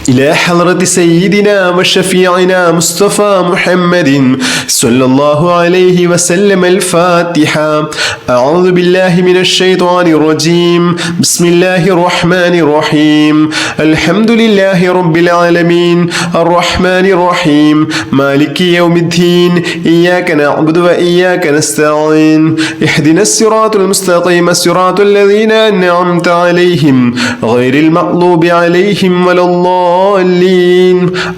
إلى حضرة سيدنا وشفيعنا مصطفى محمد صلى الله عليه وسلم الفاتحة. أعوذ بالله من الشيطان الرجيم. بسم الله الرحمن الرحيم. الحمد لله رب العالمين الرحمن الرحيم مالك يوم الدين إياك نعبد وإياك نستعين اهدنا الصراط المستقيم صراط الذين أنعمت عليهم غير المغضوب عليهم ولا الضالين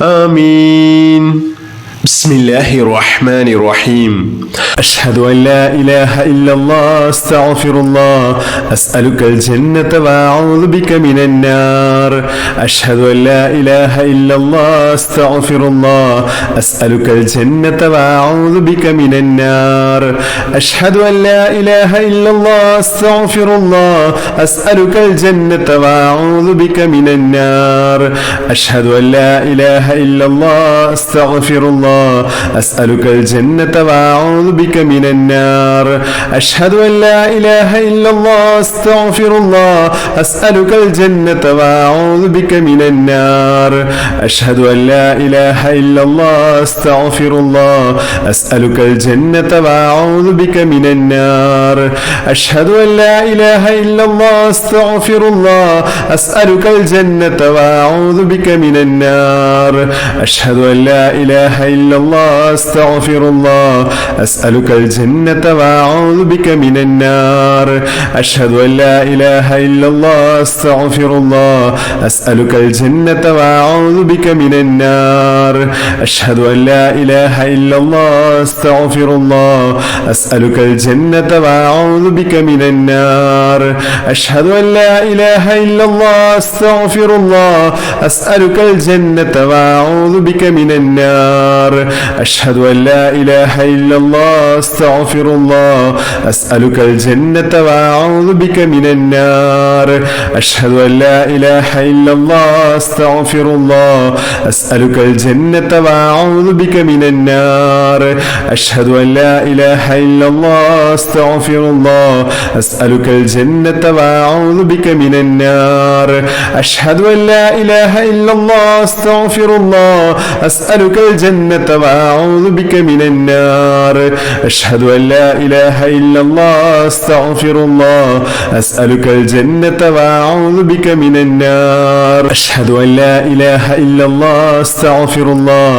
آمين. بسم الله الرحمن الرحيم. أشهد أن لا إله إلا الله أستغفر الله أسألك الجنة وأعوذ بك من النار. أشهد أن لا إله إلا الله أستغفر الله أسألك الجنة وأعوذ بك من النار. أشهد أن لا إله إلا الله أستغفر الله أسألك الجنة وأعوذ بك من النار. أشهد أن لا إله إلا الله أستغفر الله أسألك الجنة وأعوذ بك من النار. أشهد أن لا إله إلا الله أستغفر الله أسألك الجنة وأعوذ بك من النار. أشهد أن لا إله إلا الله أستغفر الله أسألك الجنة وأعوذ بك من النار. أشهد أن لا إله إلا الله أستغفر الله أسألك الجنة وأعوذ بك من النار. أشهد أن لا إله إلا الله أستغفر الله أسألك الجنة وأعوذ بك من النار. أشهد أن لا إله إلا الله أستغفر الله أسألك الجنة وأعوذ بك من النار. أشهد أن لا إله إلا الله أستغفر الله أسألك الجنة وأعوذ بك من النار. أشهد أن لا إله إلا الله أستغفر الله أسألك الجنة وأعوذ بك من النار. أشهد أن لا إله إلا الله أستغفر الله أسألك الجنة وأعوذ بك من النار. أشهد أن لا إله إلا الله أستغفر الله أسألك الجنة وأعوذ بك من النار. أشهد أن لا إله إلا الله أستغفر الله أسألك الجنة وأعوذ بك من النار. أشهد أن لا إله إلا الله أستغفر الله أسألك الجنة وأعوذ بك من النار. أشهد أن لا إله إلا الله أستغفر الله أسألك الجنة وأعوذ بك من النار. أشهد أن لا إله إلا الله أستغفر الله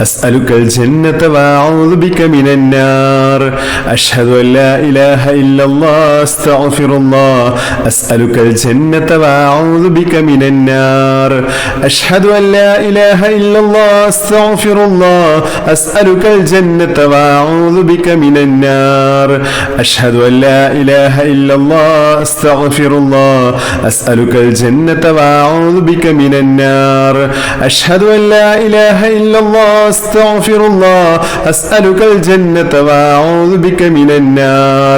أسألك الجنة وأعوذ بك من النار. أشهد أن لا إله إلا الله أستغفر الله أسألك الجنة وأعوذ بك من النار. أشهد أن لا إله إلا الله أستغفر الله أسألك الجنة وأعوذ بك من النار. أشهد أن لا إله إلا الله أستغفر الله أسألك الجنة وأعوذ بك من النار. أشهد أن لا إله إلا الله أستغفر الله أسألك الجنة وأعوذ بك من النار.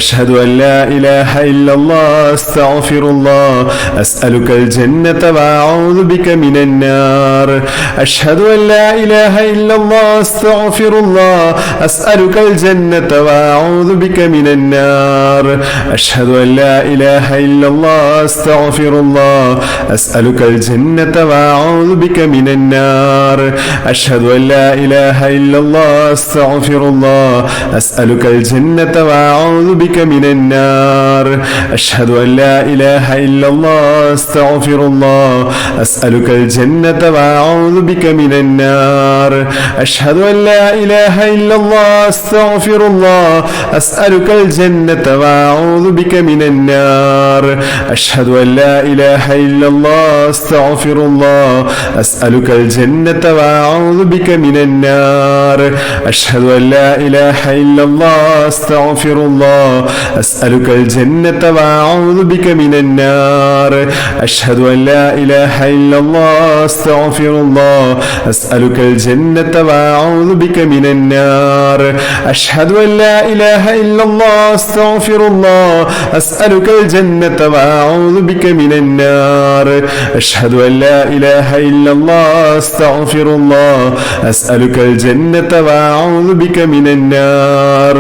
أشهد أن لا إله إلا الله أستغفر الله أسألك الجنة وأعوذ بك من النار. أشهد أن لا إله إلا الله أستغفر الله أسألك الجنة وأعوذ بك من النار. أشهد أن لا إله إلا الله أستغفر الله أسألك الجنة وأعوذ بك من النار. أشهد أن لا إله إلا الله أستغفر الله أسألك الجنة وأعوذ بك من النار. أشهد أن لا إله إلا الله أستغفر الله أسألك الجنة وأعوذ بك من النار. أشهد أن لا إله إلا الله أستغفر الله أسألك الجنة وأعوذ بك من النار. أشهد أن لا إله إلا الله أستغفر الله أسألك الجنة وأعوذ بك من النار. أشهد أن لا إله إلا الله أستغفر الله أسألك الجنة وأعوذ بك من النار. أشهد أن لا إله إلا الله أستغفر الله أسألك الجنة الجنة وأعوذ بك من النار أشهد أن لا إله إلا الله أستغفر الله أسألك الجنة وأعوذ بك من النار أشهد أن لا إله إلا الله أستغفر الله أسألك الجنة وأعوذ بك من النار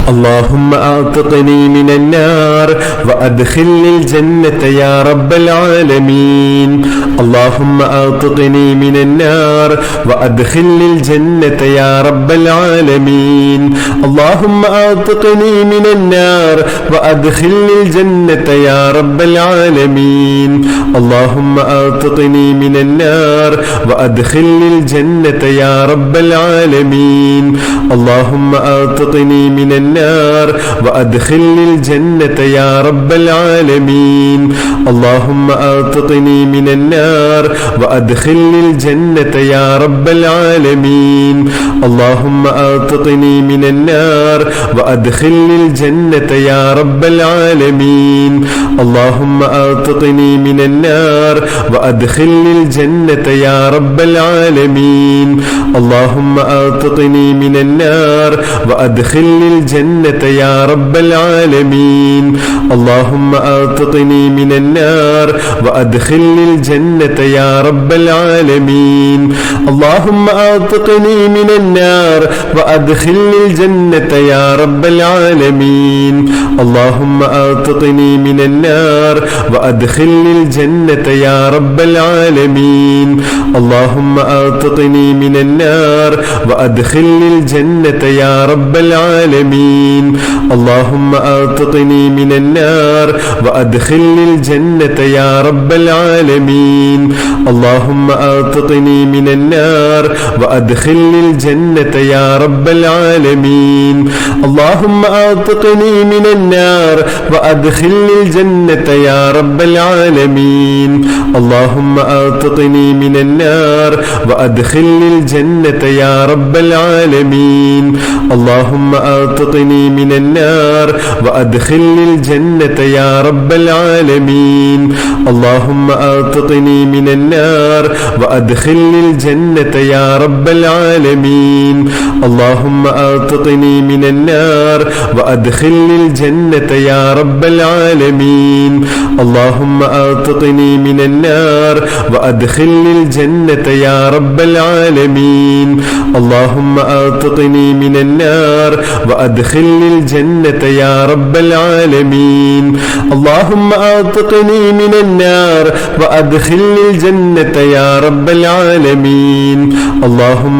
اللهم أعتقني من النار وأدخلني الجنة يا رب العالمين اللهم أعتقني من النار وأدخلني الجنة يا رب العالمين اللهم أعتقني من النار وأدخلني الجنة يا رب العالمين اللهم أعتقني من النار وأدخلني الجنة يا رب العالمين اللهم أعتقني من النار وأدخلني الجنة يا رب العالمين اللهم أعتقني من النار وأدخلني الجنة يا رب العالمين اللهم أعتقني من النار وأدخلني الجنة يا رب العالمين اللهم أعتقني من النار وأدخلني الجنة يا رب العالمين اللهم أعتقني من النار وأدخلني الجنة يا رب العالمين اللهم أعتقني من النار وأدخلني الجنة يا رب العالمين اللهم أعتقني من النار وأدخلني الجنة يا رب العالمين اللهم أعتقني من النار وأدخلني الجنة يا رب العالمين اللهم أعتقني من النار وأدخلني الجنة يا رب العالمين اللهم أعتقني من النار وأدخلني الجنة يا رب العالمين اللهم أعتقني من النار وأدخلني الجنة يا رب العالمين اللهم أعتقني من النار وأدخلني الجنة يا رب العالمين اللهم أعتقني من النار وأدخلني الجنة يا رب العالمين اللهم أعتقني من النار وأدخلني الجنة يا رب العالمين اللهم أعتقني من النار وأدخلني الجنة يا رب العالمين اللهم أعتقني من النار وأدخلني الجنة يا رب العالمين اللهم أعتقني من النار وأدخلني الجنة يا رب العالمين اللهم أعتقني من النار وأدخلني الجنة يا رب العالمين اللهم أعتقني من النار وأدخلني الجنة يا رب العالمين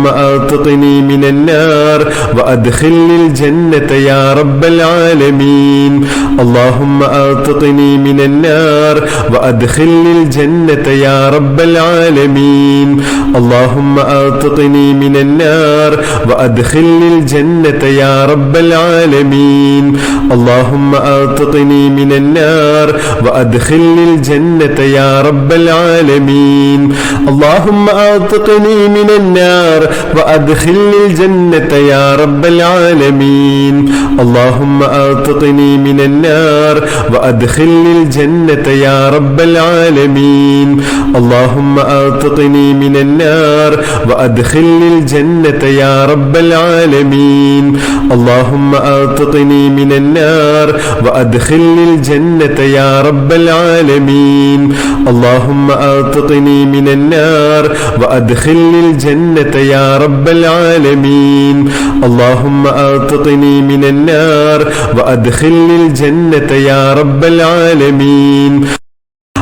اللهم أعتقني من النار وأدخلني الجنة يا رب العالمين اللهم أعتقني من النار وأدخلني الجنة يا رب العالمين اللهم أعتقني من النار وأدخلني الجنة يا رب العالمين اللهم أعتقني من النار وأدخلني الجنة يا رب العالمين اللهم أعتقني من النار وأدخلني الجنة يا رب العالمين اللهم أعتقني من النار وأدخلني الجنة يا رب العالمين اللهم أعتقني من النار وأدخلني الجنة يا رب العالمين اللهم أعتقني من النار وأدخلني الجنة يا رب العالمين اللهم أعتقني من النار وأدخلني الجنة يا رب العالمين اللهم أعتقني من النار وأدخلني الجنة يا رب العالمين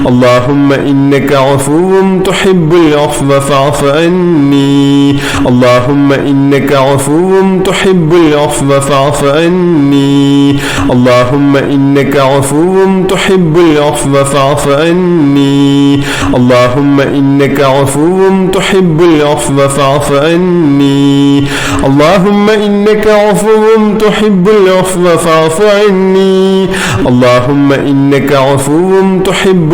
اللهم إنك عفو تحب العفو فاعف عني اللهم إنك عفو تحب العفو فاعف عني اللهم إنك عفو تحب العفو فاعف عني اللهم إنك عفو تحب العفو فاعف عني اللهم إنك عفو تحب العفو فاعف عني اللهم إنك عفو تحب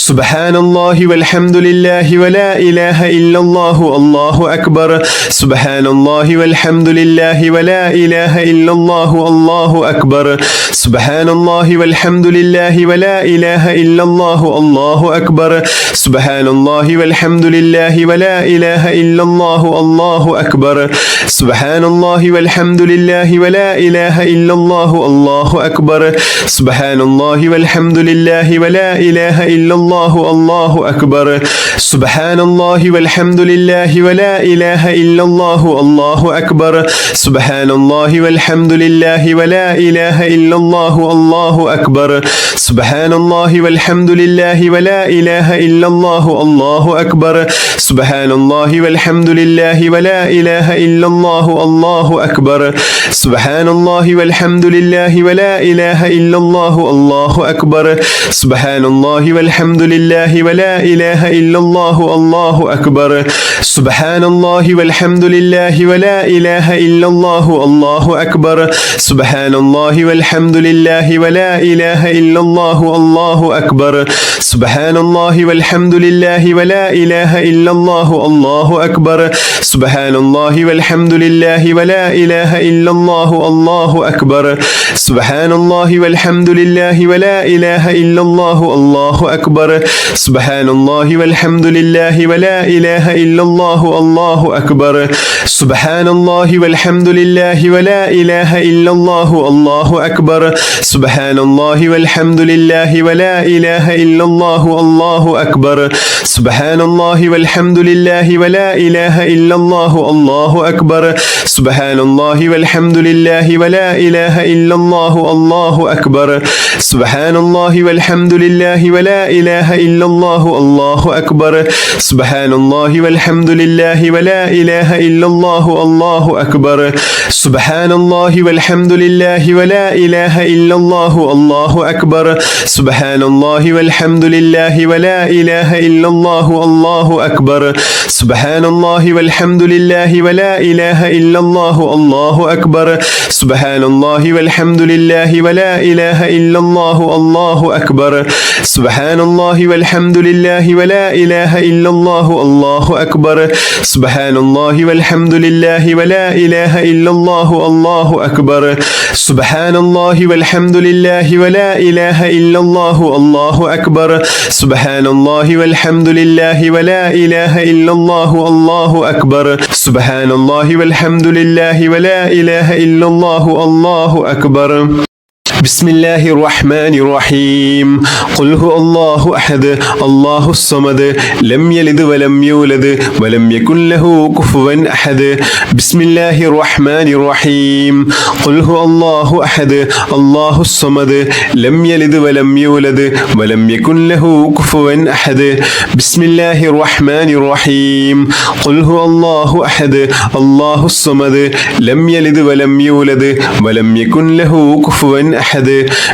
സുബ്ഹാനല്ലാഹി വൽഹംദുലില്ലാഹി വലാ ഇലാഹ ഇല്ലല്ലാഹു അല്ലാഹു അക്ബർ സുബ്ഹാനല്ലാഹി വൽഹംദുലില്ലാഹി വലാ ഇലാഹ ഇല്ലല്ലാഹു അല്ലാഹു അക്ബർ സുബ്ഹാനല്ലാഹി വൽഹംദുലില്ലാഹി വലാ ഇലാഹ ഇല്ലല്ലാഹു അല്ലാഹു അക്ബർ സുബ്ഹാനല്ലാഹി വൽഹംദുലില്ലാഹി വലാ ഇലാഹ ഇല്ലല്ലാഹു അല്ലാഹു അക്ബർ സുബ്ഹാനല്ലാഹി വൽഹംദുലില്ലാഹി വലാ ഇലാഹ ഇല്ലല്ലാഹു അല്ലാഹു അക്ബർ സുബ്ഹാനല്ലാഹി വൽഹംദുലില്ലാഹി വലാ ഇലാഹ ഇല്ലല്ലാഹു അല്ലാഹു അക്ബർ സുബ്ഹാനല്ലാഹി വൽഹംദുലില്ലാഹി വലാ ഇലാഹ ഇല്ലല്ലാഹു അല്ലാഹു അക്ബർ സുബ്ഹാനല്ലാഹി വൽഹംദുലില്ലാഹി വലാ ഇലാഹ ഇല്ലല്ലാഹു അല്ലാഹു അക്ബർ സുബ്ഹാനല്ലാഹി വൽഹംദുലില്ലാഹി വലാ ഇലാഹ ഇല്ലല്ലാഹു അല്ലാഹു അക്ബർ സുബ്ഹാനല്ലാഹി വൽഹംദുലില്ലാഹി വലാ ഇലാഹ ഇല്ലല്ലാഹു അല്ലാഹു അക്ബർ സുബ്ഹാനല്ലാഹി വൽഹംദുലില്ലാഹി വലാ ഇലാഹ ഇല്ലല്ലാഹു അല്ലാഹു അക്ബർ സുബ്ഹാനല്ലാഹി വൽഹംദുലില്ലാഹി വലാ ഇലാഹ ഇല്ലല്ലാഹു അല്ലാഹു അക്ബർ സുബ്ഹാനല്ലാഹി വൽഹംദുലില്ലാഹി വലാ ഇലാഹ ഇല്ലല്ലാഹു അല്ലാഹു അക്ബർ സുബ്ഹാനല്ലാഹി വൽഹംദുലില്ലാഹി വലാ ഇലാഹ ഇല്ലല്ലാഹു അല്ലാഹു അക്ബർ സുബ്ഹാനല്ലാഹി വൽഹംദുലില്ലാഹി വലാ ഇലാഹ ഇല്ലല്ലാഹു അല്ലാഹു അക്ബർ സുബ്ഹാനല്ലാഹി വൽഹംദുലില്ലാഹി വലാ ഇലാഹ ഇല്ലല്ലാഹു അല്ലാഹു അക്ബർ സുബ്ഹാനല്ലാഹി വൽഹംദുലില്ലാഹി വലാ ഇലാഹ ഇല്ലല്ലാഹു അല്ലാഹു അക്ബർ സുബ്ഹാനല്ലാഹി വൽഹംദുലില്ലാഹി വലാ ഇലാഹ ഇല്ലല്ലാഹു അല്ലാഹു അക്ബർ സുബ്ഹാനല്ലാഹി വൽഹംദുലില്ലാഹി വലാ ഇലാഹ ഇല്ലല്ലാഹു അല്ലാഹു അക്ബർ സുബ്ഹാനല്ലാഹി വൽഹംദുലില്ലാഹി വലാ ഇലാഹ ഇല്ലല്ലാഹു അല്ലാഹു അക്ബർ സുബ്ഹാനല്ലാഹി വൽഹംദുലില്ലാഹി വലാ ഇലാഹ ഇല്ലല്ലാഹു അല്ലാഹു അക്ബർ സുബ്ഹാനല്ലാഹി വൽഹംദുലില്ലാഹി വലാ ഇലാഹ ഇല്ലല്ലാഹു അല്ലാഹു അക്ബർ സുബ്ഹാനല്ലാഹി വൽഹംദുലില്ലാഹി വലാ ഇലാഹ ഇല്ലല്ലാഹു അല്ലാഹു അക്ബർ സുബ്ഹാനല്ലാഹി വൽഹംദുലില്ലാഹി വലാ ഇലാഹ ഇല്ലല്ലാഹു അല്ലാഹു അക്ബർ സുബ്ഹാനല്ലാഹി വൽഹംദുലില്ലാഹി വലാ ഇലാഹ ഇല്ലല്ലാഹു അല്ലാഹു അക്ബർ സുബ്ഹാനല്ലാഹി വൽഹംദുലില്ലാഹി വലാ ഇലാഹ ഇല്ലല്ലാഹു അല്ലാഹു അക്ബർ സുബ്ഹാനല്ലാഹി വൽഹംദുലില്ലാഹി വലാ ഇലാഹ ഇല്ലല്ലാഹു അല്ലാഹു അക്ബർ സുബ്ഹാനല്ലാഹി വൽഹംദുലില്ലാഹി വലാ ഇലാഹ ഇല്ലല്ലാഹു അല്ലാഹു അക്ബർ സുബ്ഹാനല്ലാഹി വൽഹംദുലില്ലാഹി വലാ ഇലാഹ ഇല്ലല്ലാഹു അല്ലാഹു അക്ബർ സുബ്ഹാനല്ലാഹി വൽഹംദുലില്ലാഹി വലാ ഇലാഹ ഇല്ലല്ലാഹു അല്ലാഹു അക്ബർ സുബ്ഹാനല്ലാഹി വൽഹംദുലില്ലാഹി വലാ ഇലാഹ ഇല്ലല്ലാഹു അല്ലാഹു അക്ബർ സുബ്ഹാനല്ലാഹി വൽഹംദുലില്ലാഹി വലാ ഇലാഹ ഇല്ലല്ലാഹു അല്ലാഹു അക്ബർ സുബ്ഹാനല്ലാഹി വൽഹംദുലില്ലാഹി വലാ ഇലാഹ ഇല്ലല്ലാഹു അല്ലാഹു അക്ബർ بسم الله الرحمن الرحيم قل هو الله أحد الله الصمد لم يلد ولم يولد ولم يكن له كفوا أحد بسم الله الرحمن الرحيم قل هو الله أحد الله الصمد لم يلد ولم يولد ولم يكن له كفوا أحد بسم الله الرحمن الرحيم قل هو الله أحد الله الصمد لم يلد ولم يولد ولم يكن له كفوا أحد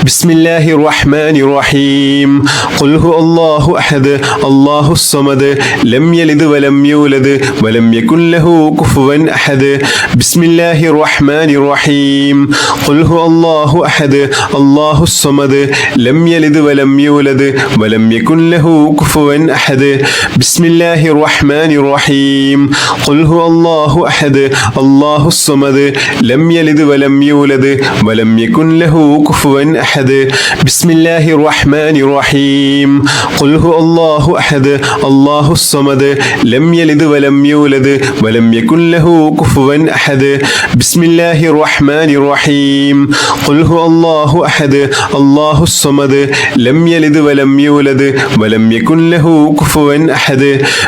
بسم الله الرحمن الرحيم قل هو الله أحد الله الصمد لم يلد ولم يولد ولم يكن له كفوا أحد بسم الله الرحمن الرحيم قل هو الله أحد الله الصمد لم يلد ولم يولد ولم يكن له كفوا أحد بسم الله الرحمن الرحيم قل هو الله أحد الله الصمد لم يلد ولم يولد ولم يكن له كفوا أحد بسم الله الرحمن الرحيم قل هو الله أحد الله الصمد لم يلد ولم يولد ولم يكن له كفوا أحد بسم الله الرحمن الرحيم قل هو الله أحد الله الصمد لم يلد ولم يولد ولم يكن له كفوا أحد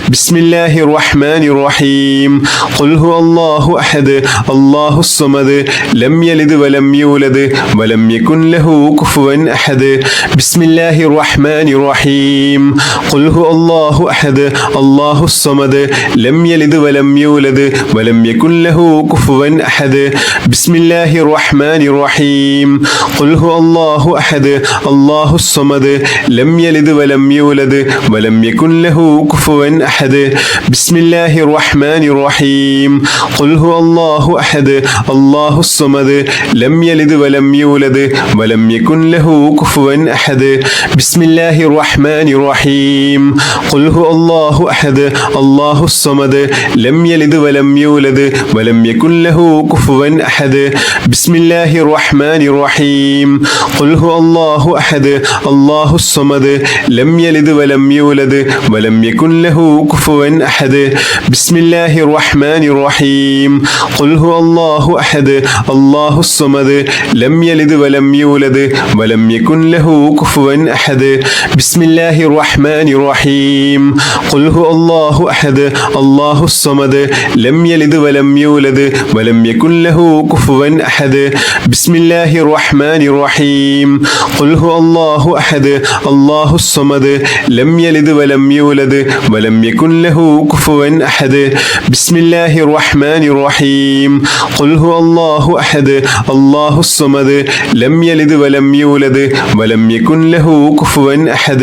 بسم الله الرحمن الرحيم قل هو الله أحد الله الصمد لم يلد ولم يولد ولم يكن له كفوا أحد بسم الله الرحمن الرحيم قل هو الله أحد الله الصمد لم يلد ولم يولد ولم يكن له كفوا أحد بسم الله الرحمن الرحيم قل هو الله أحد الله الصمد لم يلد ولم يولد ولم يكن له كفوا أحد بسم الله الرحمن الرحيم قل هو الله أحد الله الصمد لم يلد ولم يولد ولم يكن له كفوا أحد بسم الله الرحمن الرحيم قل هو الله أحد الله الصمد لم يلد ولم يولد ولم يكن له كفوا أحد بسم الله الرحمن الرحيم قل هو الله أحد الله الصمد لم يلد ولم يولد ولم يكن له كفوا أحد بسم الله الرحمن الرحيم قل هو الله أحد الله الصمد لم يلد ولم يولد ولم يكن له كفوا أحد بسم الله الرحمن الرحيم قل هو الله أحد الله الصمد لم يلد ولم يولد ولم يكن له كفوا أحد بسم الله الرحمن الرحيم قل هو الله أحد الله الصمد لم يلد ولم يولد ولم يكن له كفوا أحد بسم الله الرحمن الرحيم قل هو الله أحد الله الصمد لم يلد ولم يولد ولم يكن له كفوا أحد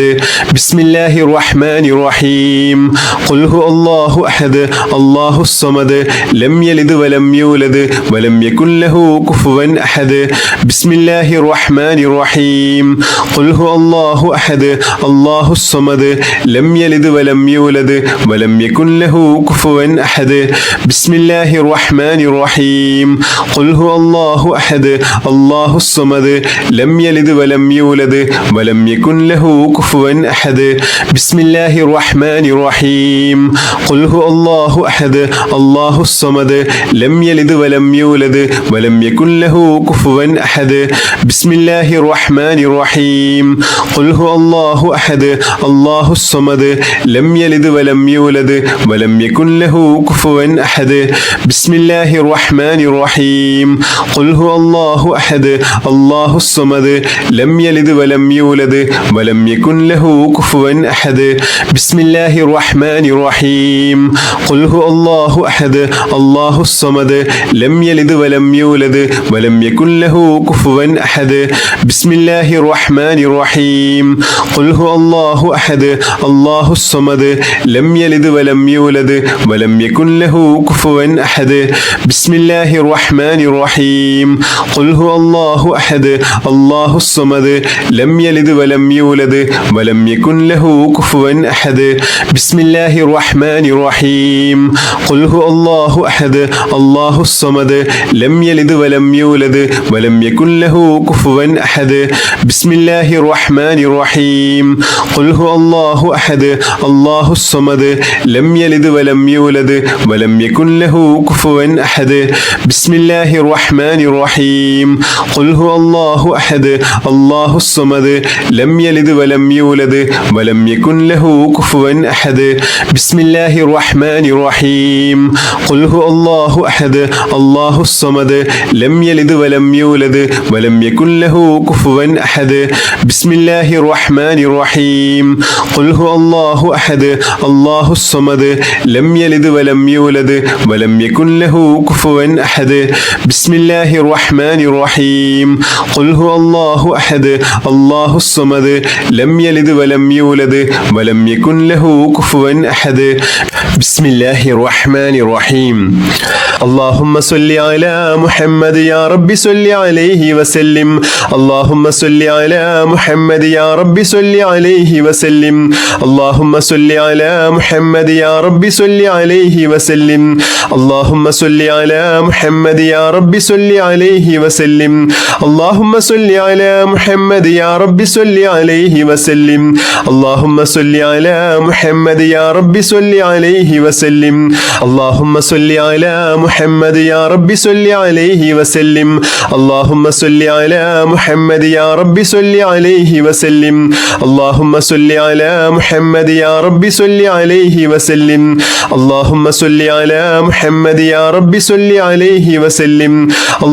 بسم الله الرحمن الرحيم قل هو الله أحد الله الصمد لم يلد ولم يولد ولم يكن له كفوا أحد بسم الله الرحمن الرحيم قل هو الله أحد الله الصمد لم يلد ولم يولد ولم يكن له كفوا أحد بسم الله الرحمن الرحيم قل هو الله أحد الله الصمد لم يلد ولم يولد ولم يكن له كفوا أحد بسم الله الرحمن الرحيم قل هو الله أحد الله الصمد لم يلد ولم يولد ولم يكن له كفوا أحد بسم الله الرحمن الرحيم قل هو الله أحد الله الصمد لم يلد ولم يولد ولم يكن له كفوا أحد بسم الله الرحمن الرحيم قل هو الله أحد الله الصمد لم يلد ولم يولد ولم يكن له كفوا أحد بسم الله الرحمن الرحيم قل هو الله أحد الله الصمد لم يلد ولم يولد ولم يكن له كفوا أحد بسم الله الرحمن الرحيم قل هو الله أحد الله الصمد لم يلد ولم يولد ولم يكن له كفوا أحد بسم الله الرحمن الرحيم قل هو الله أحد الله الصمد لم يلد ولم يولد ولم يكن له كفوا أحد بسم الله الرحمن الرحيم قل هو الله أحد الله الصمد لم يلد ولم يولد ولم يكن له كفوا أحد بسم الله الرحمن الرحيم قل هو الله أحد الله الصمد لم يلد ولم يولد ولم يكن له كفوا أحد بسم الله الرحمن الرحيم قل هو الله أحد الله الصمد لم يلد ولم يولد ولم يكن له كفوا أحد بسم الله الرحمن الرحيم قل هو الله أحد الله الصمد لم يلد ولم يولد ولم يكن له كفوا أحد بسم الله الرحمن الرحيم قل هو الله أحد الله الصمد لم يلد ولم يولد ولم يكن له كفوا أحد بسم الله الرحمن الرحيم قل هو الله أحد الله الصمد لم يلد ولم يولد ولم يكن له كفوا أحد بسم الله الرحمن الرحيم اللهم صل على محمد يا رب صل عليه وسلم اللهم صل على محمد يا رب صل عليه وسلم اللهم صل على محمد يا رب صل عليه وسلم اللهم صل على محمد يا رب صل عليه وسلم اللهم صل على محمد يا رب صل عليه وسلم اللهم صل على محمد يا رب صل عليه وسلم اللهم صل على محمد يا رب صل عليه وسلم اللهم صل على محمد يا رب صل عليه وسلم اللهم صل على محمد يا رب صل عليه وسلم اللهم صل على محمد يا رب صل عليه وسلم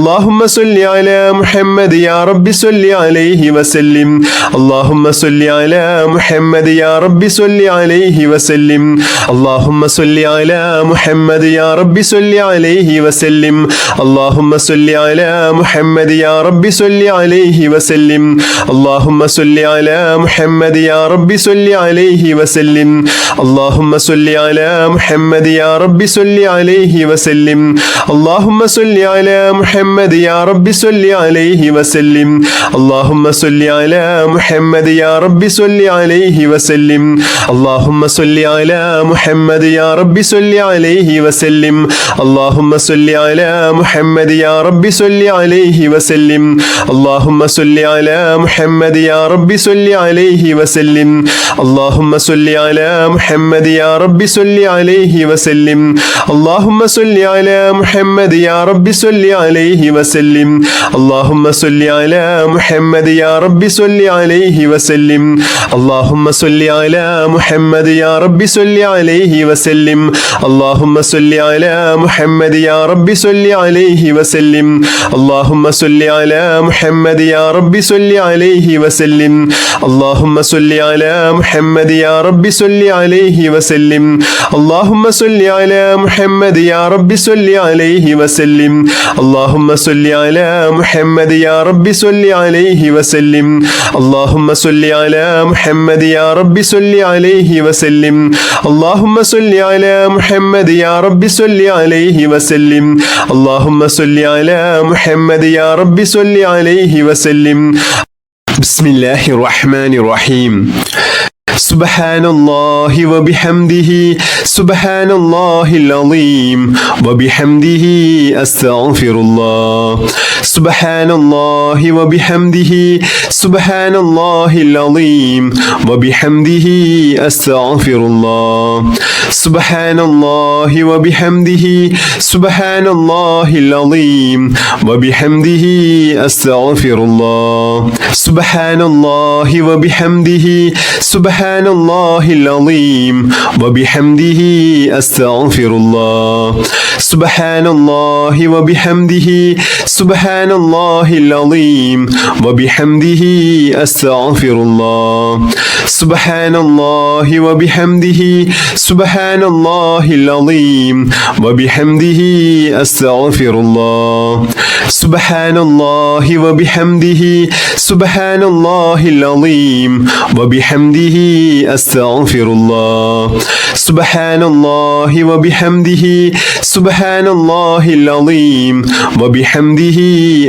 اللهم صل على محمد يا رب صل عليه وسلم اللهم صل على محمد يا رب صل عليه وسلم اللهم صل على محمد يا رب صل عليه وسلم اللهم صل على محمد يا رب صل عليه وسلم اللهم صل على محمد يا رب صل عليه وسلم اللهم صل على محمد يا رب صل عليه وسلم اللهم صل على محمد يا رب صل عليه عليه وسلم اللهم صل على محمد يا رب صل عليه وسلم اللهم صل على محمد يا رب صل عليه وسلم اللهم صل على محمد يا رب صل عليه وسلم اللهم صل على محمد يا رب صل عليه وسلم اللهم صل على محمد يا رب صل عليه وسلم اللهم صل على محمد يا رب صل عليه وسلم اللهم صل على محمد يا رب صل عليه وسلم اللهم صل على محمد يا رب صل عليه وسلم اللهم صل على محمد يا رب صل عليه وسلم اللهم صل على محمد يا رب صل عليه وسلم اللهم صل على محمد يا رب صل عليه وسلم اللهم صل على محمد يا رب صل عليه وسلم اللهم صل على محمد يا رب صل عليه وسلم اللهم صل على محمد يا رب صل عليه وسلم اللهم صل على محمد يا رب صل عليه وسلم اللهم صل على محمد يا رب صل عليه وسلم بسم الله الرحمن الرحيم سبحان الله وبحمده سبحان الله العظيم وبحمده أستغفر الله سبحان الله وبحمده سبحان الله العظيم وبحمده أستغفر الله سبحان الله وبحمده سبحان الله العظيم وبحمده أستغفر الله سبحان الله وبحمده سبحان الله العظيم وبحمده أستغفر الله سبحان الله وبحمده سبحان الله العظيم وبحمده أستغفر الله سبحان الله وبحمده سبحان الله العظيم وبحمده أستغفر الله سبحان الله وبحمده سبحان الله العظيم وبحمده أستغفر الله سبحان الله وبحمده سبحان الله العظيم وبحمده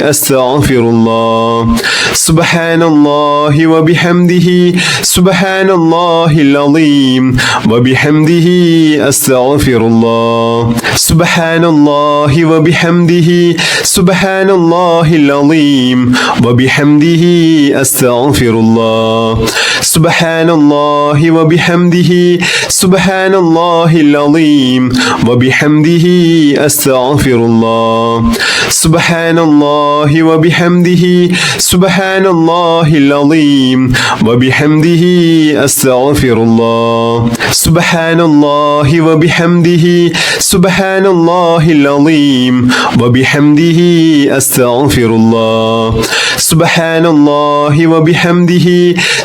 أستغفر الله سبحان الله وبحمده سبحان الله العظيم وبحمده أستغفر الله سبحان الله وبحمده سبحان الله العظيم وبحمده أستغفر الله سبحان الله وبحمده سبحان الله العظيم وبحمده أستغفر الله سبحان الله وبحمده سبحان الله العظيم وبحمده أستغفر الله سبحان الله وبحمده سبحان الله العظيم وبحمده أستغفر الله سبحان الله وبحمده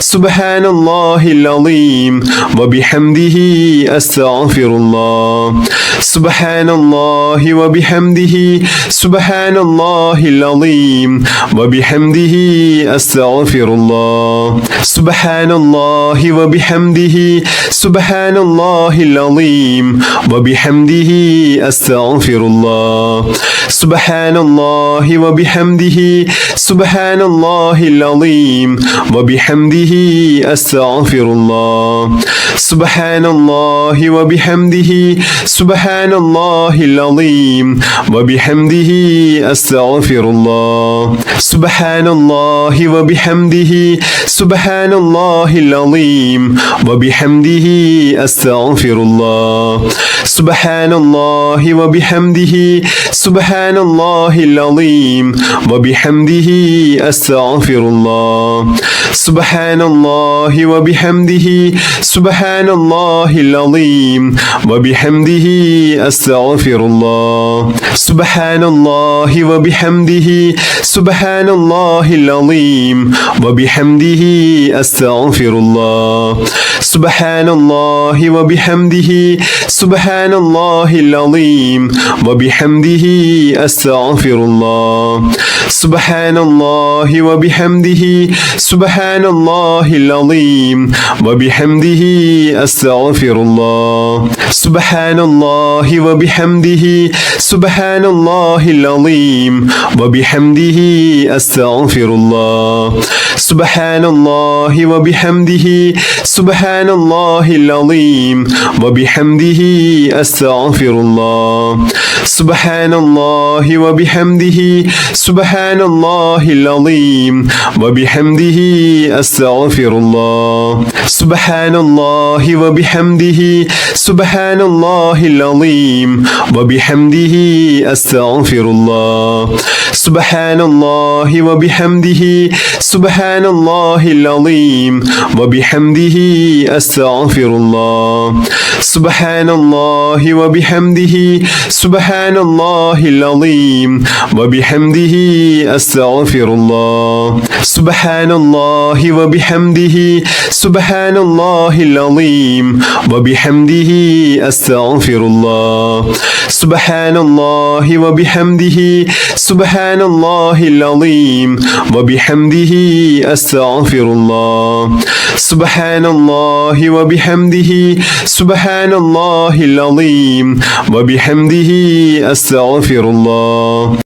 سبحان الله العظيم وبحمده أستغفر الله سبحان الله وبحمده سبحان الله العظيم وبحمده أستغفر الله سبحان الله وبحمده سبحان الله العظيم وبحمده أستغفر الله سبحان الله وبحمده سبحان الله العظيم وبحمده أستغفر الله سبحان الله وبحمده سبحان الله العظيم وبحمده أستغفر الله سبحان الله وبحمده سبحان الله العظيم وبحمده أستغفر الله سبحان الله وبحمده سبحان الله العظيم وبحمده أستغفر الله سبحان الله وبحمده سبحان الله العظيم وبحمده أستغفر الله سبحان الله وبحمده سبحان الله العظيم وبحمده أستغفر الله സുബ്ഹാനല്ലാഹി വബിഹംദിഹി സുബ്ഹാനല്ലാഹിൽ അളീം വബിഹംദിഹി അസ്തഗ്ഫിറുല്ലാഹ് സുബ്ഹാനല്ലാഹി വബിഹംദിഹി സുബ്ഹാനല്ലാഹിൽ അളീം വബിഹംദിഹി അസ്തഗ്ഫിറുല്ലാഹ് സുബ്ഹാനല്ലാഹി വബിഹംദിഹി സുബ്ഹാനല്ലാഹിൽ അളീം വബിഹംദിഹി അസ്തഗ്ഫിറുല്ലാഹ് സുബ്ഹാനല്ലാഹി വബിഹംദിഹി സുബ്ഹാനല്ലാഹിൽ അളീം വബിഹംദിഹി അസ്തഗ്ഫിറുല്ലാഹ് സുബ്ഹാനല്ലാഹി വബിഹംദിഹി സുബ്ഹാനല്ലാഹിൽ അളീം വബിഹംദിഹി അസ്തഗ്ഫിറുല്ലാഹ് സുബ്ഹാനല്ലാഹി വബിഹംദിഹി സുബ്ഹാനല്ലാഹിൽ അളീം വബിഹംദിഹി അസ്തഗ്ഫിറുല്ലാഹ് സുബ്ഹാനല്ലാഹി വബിഹംദിഹി സുബ്ഹാനല്ലാഹിൽ അളീം വബിഹംദിഹി അസ്തഗ്ഫിറുല്ലാഹ് സുബ്ഹാനല്ലാഹി വബിഹംദിഹി സുബ്ഹാനല്ലാഹിൽ അളീം വബിഹംദിഹി അസ്തഗ്ഫിറുല്ലാഹ് സുബ്ഹാനല്ലാഹി വബിഹംദിഹി സുബ്ഹാനല്ലാഹിൽ അളീം വബിഹംദിഹി അസ്തഗ്ഫിറുല്ലാഹ് സുബ്ഹാനല്ലാഹി വബിഹംദിഹി സുബ്ഹാനല്ലാഹിൽ അളീം വബിഹംദിഹി അസ്തഗ്ഫിറുല്ലാഹ് സുബ്ഹാനല്ലാഹി വബിഹംദിഹി സുബ്ഹാനല്ലാഹിൽ അളീം വബിഹംദിഹി അസ്തഗ്ഫിറുല്ലാഹ്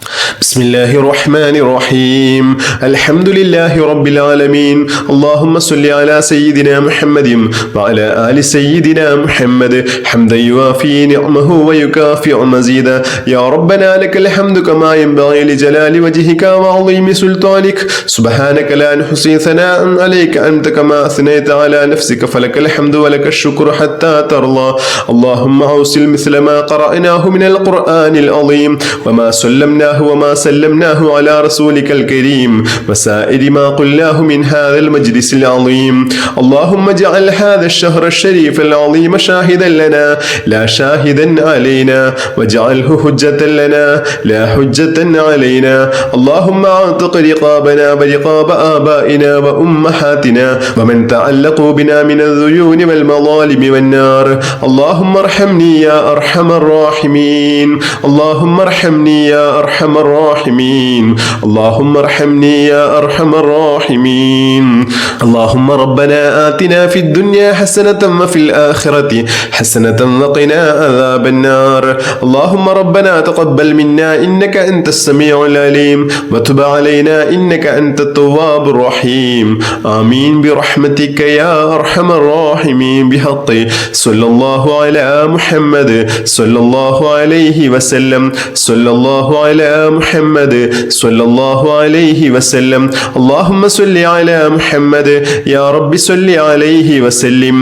ബിസ്മില്ലാഹിർ റഹ്മാനിർ റഹീം അൽഹംദുലില്ലാഹി റബ്ബിൽ ആലമീൻ اللهم صل على سيدنا محمد وعلى آل سيدنا محمد حمدا يوافي نعمه ويكافئ مزيدا يا ربنا لك الحمد كما ينبغي لجلال وجهك وعظيم سلطانك سبحانك لا نحصي ثناء عليك أنت كما أثنيت على نفسك فلك الحمد ولك الشكر حتى ترضى اللهم أوصل مثل ما قرأناه من القرآن العظيم وما سلمناه وما سلمناه على رسولك الكريم وسائر ما قلناه من هذا المجلس العظيم اللهم اجعل هذا الشهر الشريف العظيم شاهدا لنا لا شاهدا علينا واجعله حجة لنا لا حجة علينا اللهم اعتق رقابنا ورقاب آبائنا وأمهاتنا ومن تعلقوا بنا من الذيون والمظالم والنار اللهم ارحمني يا أرحم الراحمين اللهم ارحمني يا أرحم الراحمين اللهم ارحمني يا أرحم الراحمين اللهم ربنا آتنا في الدنيا حسنة وفي الآخرة حسنة وقنا عذاب النار اللهم ربنا تقبل منا إنك أنت السميع العليم وتب علينا إنك أنت التواب الرحيم آمين برحمتك يا أرحم الراحمين بحق صلى الله على محمد صلى الله عليه وسلم صلى الله على محمد صلى الله عليه وسلم اللهم صل على محمد يا رب صل عليه وسلم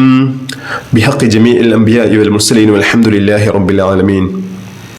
بحق جميع الأنبياء والمرسلين والحمد لله رب العالمين